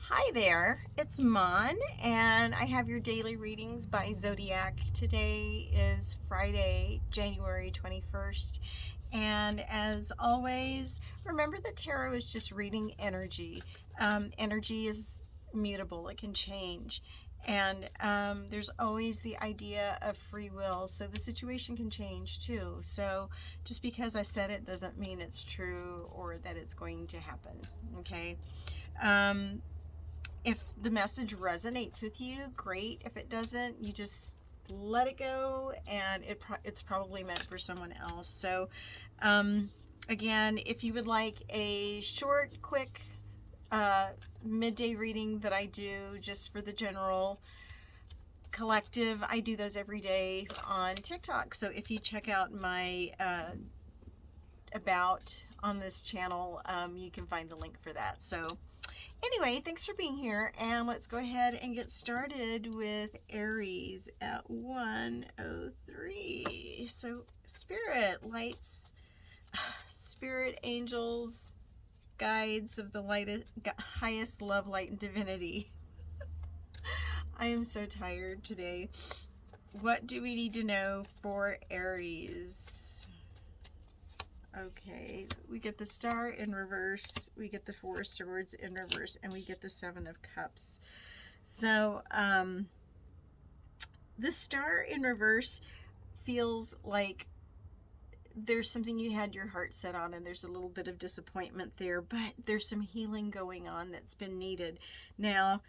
Hi there, it's Mon, and I have your daily readings by Zodiac. Today is Friday, January 21st, and as always, remember that tarot is just reading energy. Energy is mutable, it can change, and there's always the idea of free will, so the situation can change too. So just because I said it doesn't mean it's true or that it's going to happen, okay? If the message resonates with you, great. If it doesn't, you just let it go, and it's probably meant for someone else. So again, if you would like a short, quick midday reading that I do just for the general collective, I do those every day on TikTok. So if you check out my about on this channel, you can find the link for that. So anyway, thanks for being here, and let's go ahead and get started with Aries at 1:03. So spirit lights, spirit angels, guides of the highest love, light, and divinity. I am so tired today. What do we need to know for Aries? Okay, we get the Star in reverse, we get the Four of Swords in reverse, and we get the Seven of Cups. So the Star in reverse feels like there's something you had your heart set on, and there's a little bit of disappointment there, but there's some healing going on that's been needed. Now,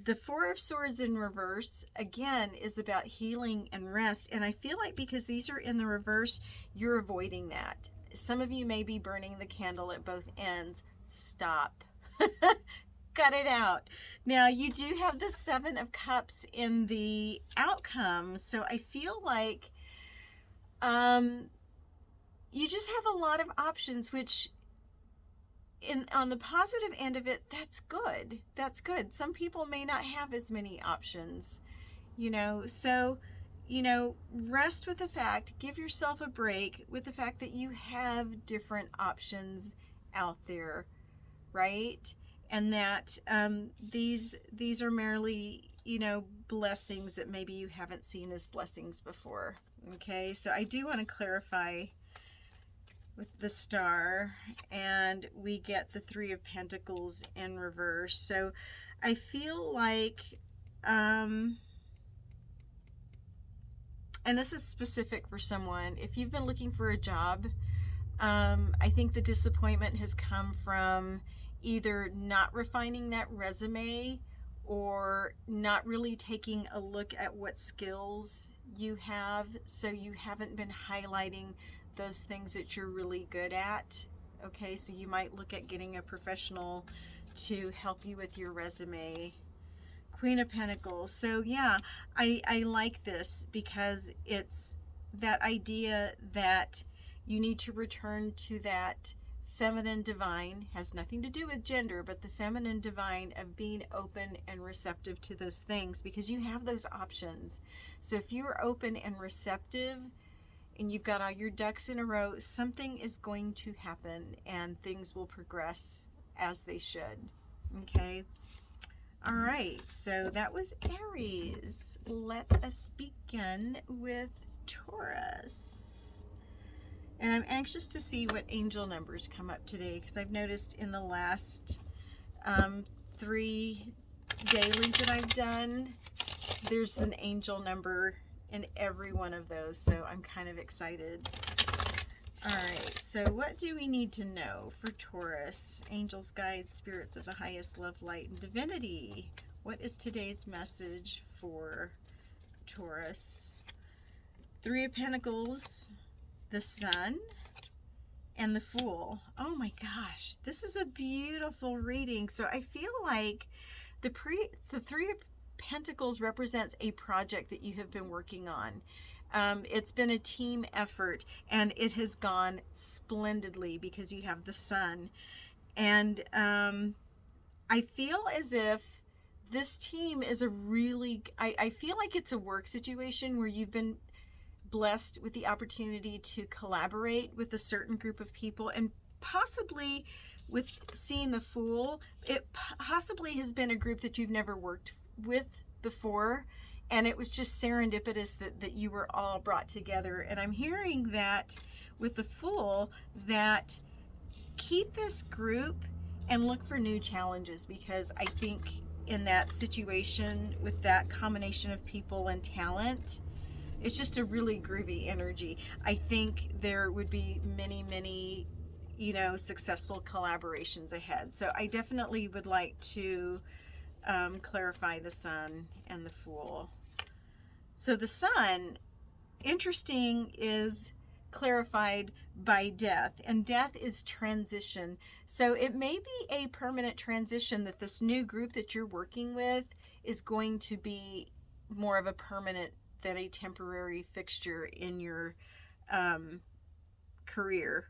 the Four of Swords in reverse, again, is about healing and rest, and I feel like because these are in the reverse, you're avoiding that. Some of you may be burning the candle at both ends. Stop. Cut it out. Now, you do have the Seven of Cups in the outcome, so I feel like you just have a lot of options, which on the positive end of it, that's good. That's good. Some people may not have as many options, so rest with the fact, give yourself a break with the fact that you have different options out there, right? And that these are merely, blessings that maybe you haven't seen as blessings before. Okay, so I do want to clarify with the Star, and we get the Three of Pentacles in reverse. So I feel like and this is specific for someone, if you've been looking for a job, I think the disappointment has come from either not refining that resume or not really taking a look at what skills you have, so you haven't been highlighting those things that you're really good at. Okay, so you might look at getting a professional to help you with your resume. Queen of Pentacles. So yeah, I like this because it's that idea that you need to return to that feminine divine. Has nothing to do with gender, but the feminine divine of being open and receptive to those things, because you have those options. So if you're open and receptive and you've got all your ducks in a row, something is going to happen and things will progress as they should. Okay. All right, so that was Aries. Let us begin with Taurus. And I'm anxious to see what angel numbers come up today, because I've noticed in the last 3 dailies that I've done, there's an angel number in every one of those, so I'm kind of excited. All right, so what do we need to know for Taurus? Angels, guides, spirits of the highest love, light, and divinity. What is today's message for Taurus? Three of Pentacles, the Sun, and the Fool. Oh my gosh, this is a beautiful reading. So I feel like the Three of Pentacles represents a project that you have been working on. It's been a team effort, and it has gone splendidly because you have the Sun. And I feel as if this team is I feel like it's a work situation where you've been blessed with the opportunity to collaborate with a certain group of people, and possibly with seeing the Fool, it possibly has been a group that you've never worked with before, and it was just serendipitous that you were all brought together. And I'm hearing that with the Fool, that keep this group and look for new challenges, because I think in that situation with that combination of people and talent, it's just a really groovy energy. I think there would be many, you know, successful collaborations ahead. So I definitely would like to clarify the Sun and the Fool. So the Sun, interesting, is clarified by death, and death is transition. So it may be a permanent transition, that this new group that you're working with is going to be more of a permanent than a temporary fixture in your career,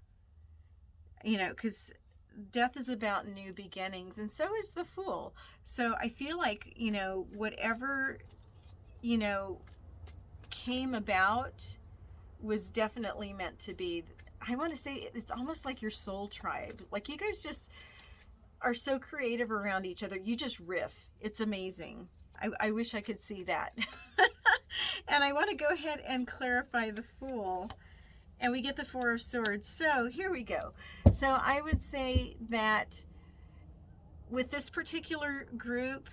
you know, because death is about new beginnings, and so is the Fool. So I feel like, you know, whatever, you know, came about was definitely meant to be. I want to say it's almost like your soul tribe. Like, you guys just are so creative around each other. You just riff. It's amazing. I wish I could see that. And I want to go ahead and clarify the Fool. And we get the Four of Swords. So here we go. So I would say that with this particular group,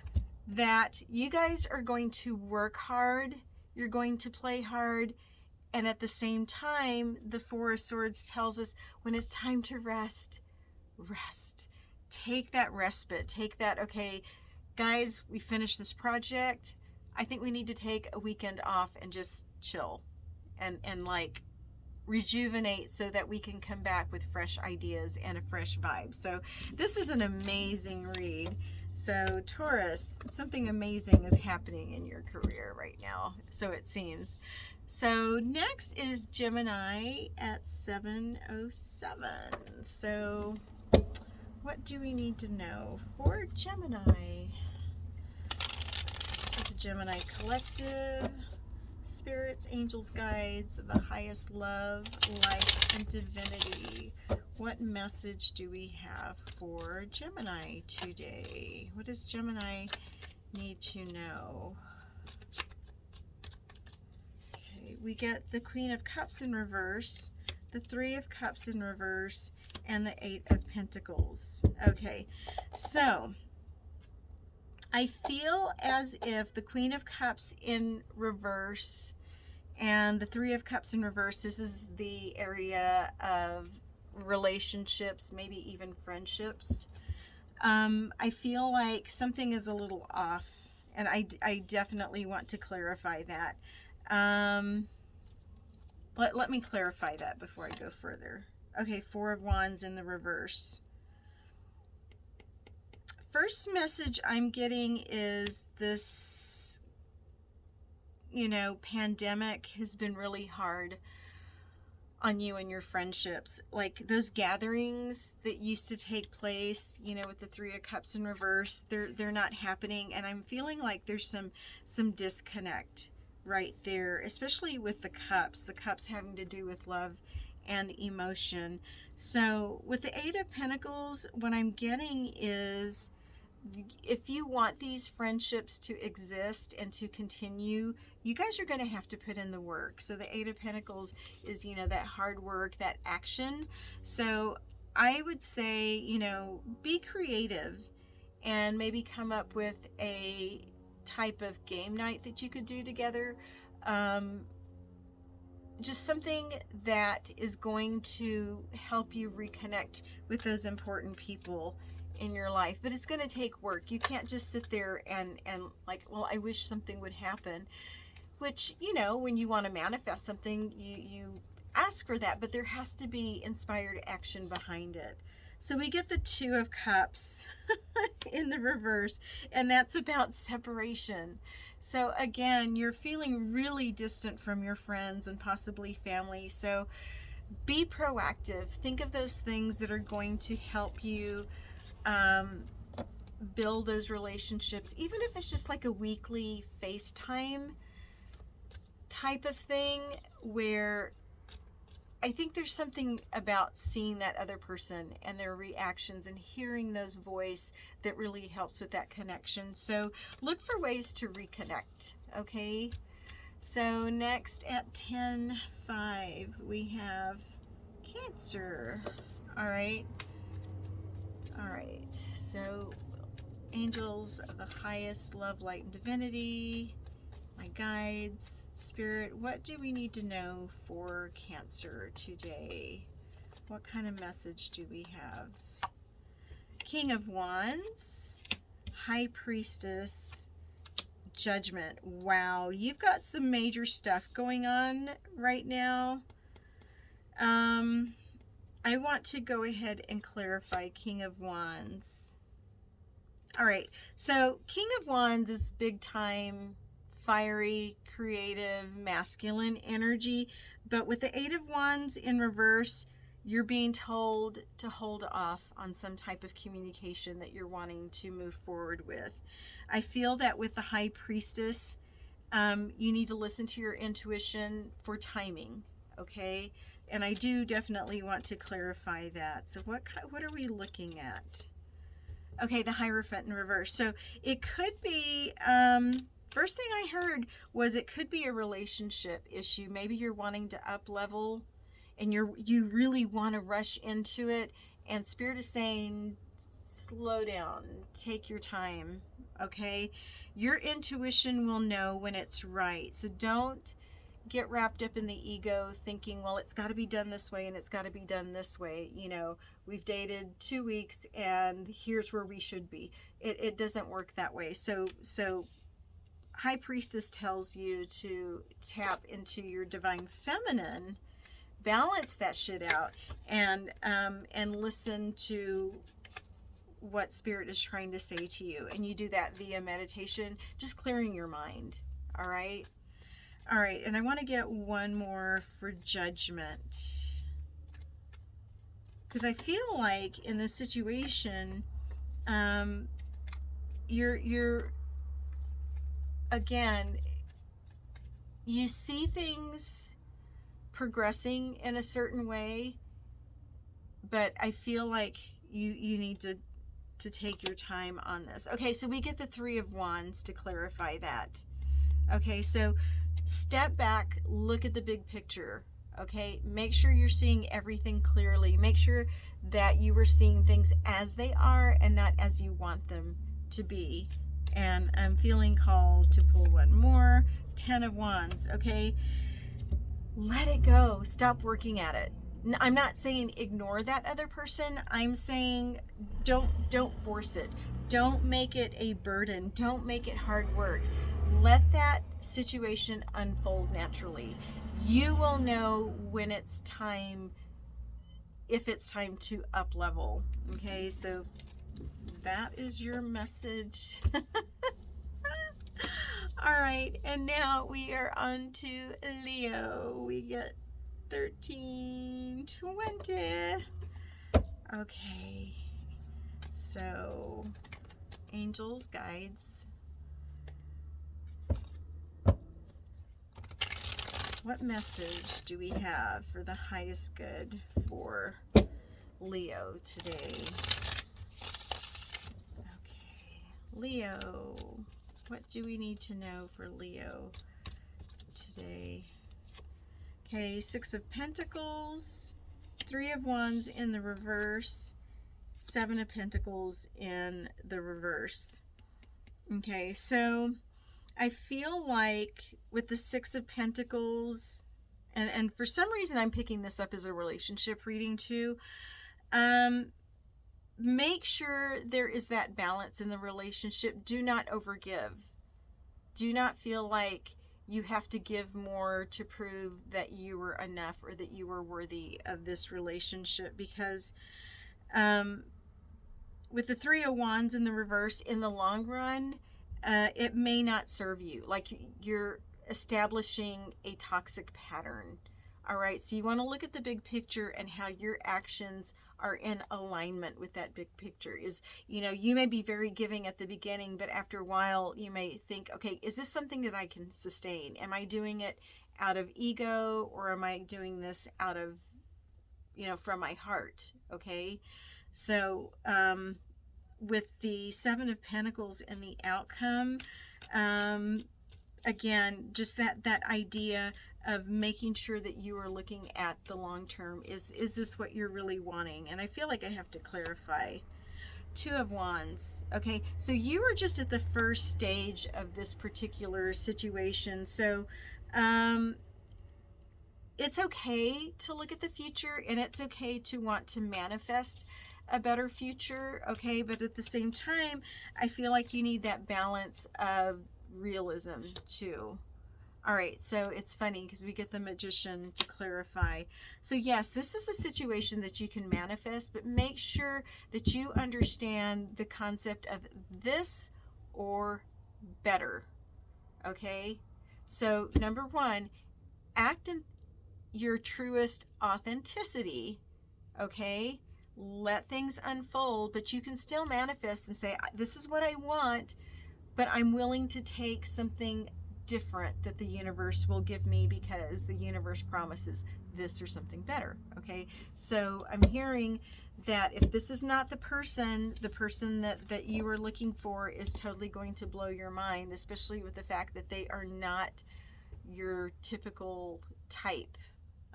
that you guys are going to work hard. You're going to play hard. And at the same time, the Four of Swords tells us when it's time to rest, rest. Take that respite. Take that, okay, guys, we finished this project. I think we need to take a weekend off and just chill and like rejuvenate, so that we can come back with fresh ideas and a fresh vibe. So this is an amazing read. So Taurus, something amazing is happening in your career right now, so it seems. So next is Gemini at 7:07. So what do we need to know for Gemini? The Gemini Collective, spirits, angels, guides, the highest love, life, and divinity. What message do we have for Gemini today? What does Gemini need to know? Okay, we get the Queen of Cups in reverse, the Three of Cups in reverse, and the Eight of Pentacles. Okay, so I feel as if the Queen of Cups in reverse and the Three of Cups in reverse, this is the area of relationships, maybe even friendships. I feel like something is a little off, and I definitely want to clarify that. Let me clarify that before I go further. Okay, Four of Wands in the reverse. First message I'm getting is this, you know, pandemic has been really hard on you and your friendships. Like those gatherings that used to take place, you know, with the Three of Cups in reverse, they're not happening, and I'm feeling like there's some disconnect right there, especially with the cups having to do with love and emotion. So with the Eight of Pentacles, what I'm getting is, if you want these friendships to exist and to continue, you guys are going to have to put in the work. So the Eight of Pentacles is, you know, that hard work, that action. So I would say, you know, be creative and maybe come up with a type of game night that you could do together. Just something that is going to help you reconnect with those important people in your life. But it's going to take work. You can't just sit there and like, well, I wish something would happen, which, you know, when you want to manifest something, you ask for that, but there has to be inspired action behind it. So we get the Two of Cups in the reverse, and that's about separation. So again, you're feeling really distant from your friends and possibly family. So be proactive. Think of those things that are going to help you build those relationships, even if it's just like a weekly FaceTime type of thing, where I think there's something about seeing that other person and their reactions and hearing those voice that really helps with that connection. So look for ways to reconnect, okay? So next at 10:05, we have Cancer. All right. All right. So angels of the highest love, light, and divinity, my guides, spirit, what do we need to know for Cancer today? What kind of message do we have? King of Wands, High Priestess, Judgment. Wow, you've got some major stuff going on right now. I want to go ahead and clarify King of Wands. All right, so King of Wands is big time, fiery, creative, masculine energy, but with the Eight of Wands in reverse, you're being told to hold off on some type of communication that you're wanting to move forward with. I feel that with the High Priestess, you need to listen to your intuition for timing, okay? And I do definitely want to clarify that. So what are we looking at? Okay, the Hierophant in reverse. So it could be, first thing I heard was it could be a relationship issue. Maybe you're wanting to up level and you really want to rush into it, and Spirit is saying, slow down, take your time, okay? Your intuition will know when it's right. So don't get wrapped up in the ego thinking, well, it's got to be done this way and it's got to be done this way. You know, we've dated 2 weeks and here's where we should be. It doesn't work that way. So High Priestess tells you to tap into your divine feminine, balance that shit out, and listen to what Spirit is trying to say to you. And you do that via meditation, just clearing your mind. All right. All right. And I want to get one more for Judgment, because I feel like in this situation, you're again, you see things progressing in a certain way, but I feel like you need to take your time on this. Okay, so we get the Three of Wands to clarify that. Okay, so step back, look at the big picture. Okay, make sure you're seeing everything clearly. Make sure that you are seeing things as they are and not as you want them to be. And I'm feeling called to pull one more. 10 of Wands. Okay, let it go. Stop working at it. I'm not saying ignore that other person. I'm saying don't force it. Don't make it a burden. Don't make it hard work. Let that situation unfold naturally. You will know when it's time, if it's time to up level. Okay, so that is your message. All right, and now we are on to Leo. We get 1320. Okay, so angels, guides, what message do we have for the highest good for Leo today? Okay, Leo, what do we need to know for Leo today? Okay, Six of Pentacles, Three of Wands in the reverse, Seven of Pentacles in the reverse. Okay, so I feel like with the Six of Pentacles, and for some reason I'm picking this up as a relationship reading too, make sure there is that balance in the relationship. Do not overgive. Do not feel like you have to give more to prove that you were enough or that you were worthy of this relationship, because with the Three of Wands in the reverse, in the long run, it may not serve you. Like you're establishing a toxic pattern. All right, so you want to look at the big picture and how your actions are in alignment with that big picture. Is, you know, you may be very giving at the beginning, but after a while you may think, okay, is this something that I can sustain? Am I doing it out of ego, or am I doing this out of from my heart. Okay. So, with the Seven of Pentacles and the outcome, again, just that idea of making sure that you are looking at the long term. Is this what you're really wanting? And I feel like I have to clarify. Two of Wands. Okay, so you are just at the first stage of this particular situation. So it's okay to look at the future, and it's okay to want to manifest a better future. Okay, but at the same time, I feel like you need that balance of realism too. All right, so it's funny because we get the Magician to clarify. So yes, this is a situation that you can manifest, but make sure that you understand the concept of this or better. Okay, so number one, act in your truest authenticity. Okay, let things unfold, but you can still manifest and say, this is what I want, but I'm willing to take something different that the universe will give me, because the universe promises this or something better. Okay, so I'm hearing that if this is not the person that you are looking for is totally going to blow your mind, especially with the fact that they are not your typical type.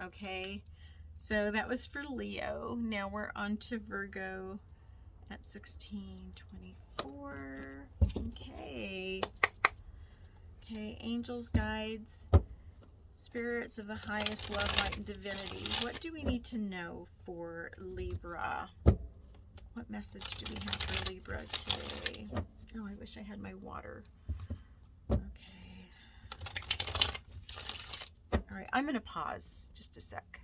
Okay, so that was for Leo. Now we're on to Virgo at 1624. Okay. Okay, angels, guides, spirits of the highest love, light, and divinity. What do we need to know for Libra? What message do we have for Libra today? Oh, I wish I had my water. Okay. All right, I'm going to pause just a sec.